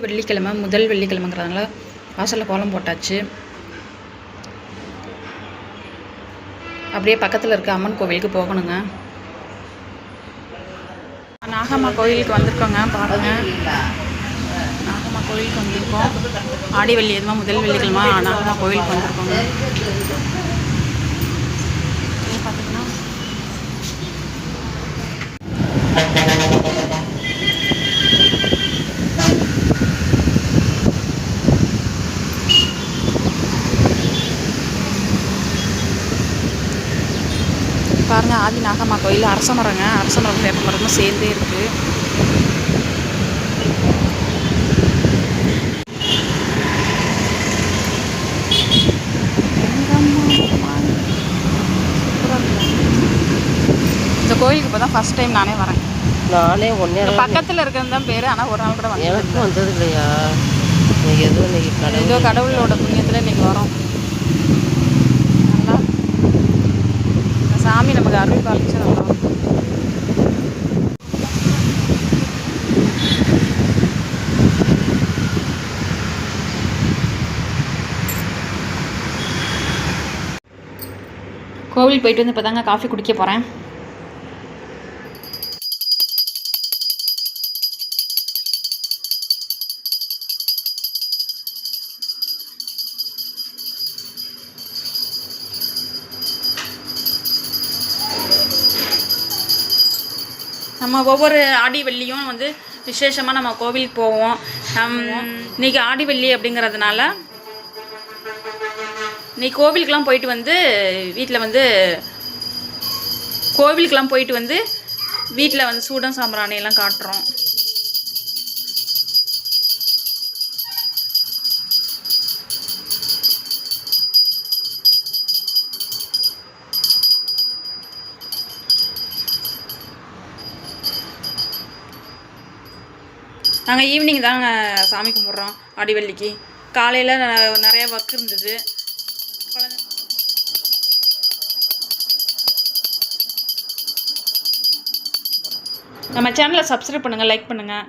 வெள்ளிக்கிழமை முதல் வெள்ளிக்கிழமைங்கிறதுனால வாசலில் கோலம் போட்டாச்சு. அப்படியே பக்கத்தில் இருக்க அம்மன் கோவிலுக்கு போகணுங்க. நாகம்மா கோயிலுக்கு வந்திருக்கோங்க. பாருங்கள், நாகம்மா கோயிலுக்கு வந்திருக்கோம். ஆடி வெள்ளி எதுமா முதல் வெள்ளிக்கிழமை நாகம்மா கோயிலுக்கு வந்திருக்கோங்க. பார்த்தீங்கன்னா பாருங்கள், ஆதி நாகம்மா கோயில் அரச மரங்க. அரச மரம் வேப்ப மரமும் சேர்ந்தே இருக்குது. இந்த கோயிலுக்கு இப்போ தான் ஃபஸ்ட் டைம் நானே வரேன். நானே ஒன்றே பக்கத்தில் இருக்கிறது தான் பேர். ஆனால் ஒரு நாள் கூட வந்து எனக்கும் வந்தது இல்லையா? ஏதோ கடவுளோட புண்ணியத்தில் இன்றைக்கி வரோம். நல்லா சாமி நமக்கு அருள் பாலிச்சு நல்லா. கோவில் போயிட்டு வந்து இப்போ தாங்க காஃபி குடிக்க போகிறேன். நம்ம ஒவ்வொரு ஆடி வெள்ளியும் வந்து விசேஷமாக நம்ம கோவிலுக்கு போவோம். இன்றைக்கி ஆடி வெள்ளி அப்படிங்கிறதுனால இன்றைக்கி கோவிலுக்கெலாம் போயிட்டு வந்து வீட்டில் வந்து கோவிலுக்கெலாம் போயிட்டு வந்து வீட்டில் வந்து சூடம் சாம்பிராணியெல்லாம் காட்டுறோம். நாங்கள் ஈவினிங் தாங்க சாமி கும்பிட்றோம். ஆடி வெள்ளிக்கு காலையில் நிறைய ஒர்க் இருந்தது. நம்ம சேனலை சப்ஸ்கிரைப் பண்ணுங்கள், லைக் பண்ணுங்கள்.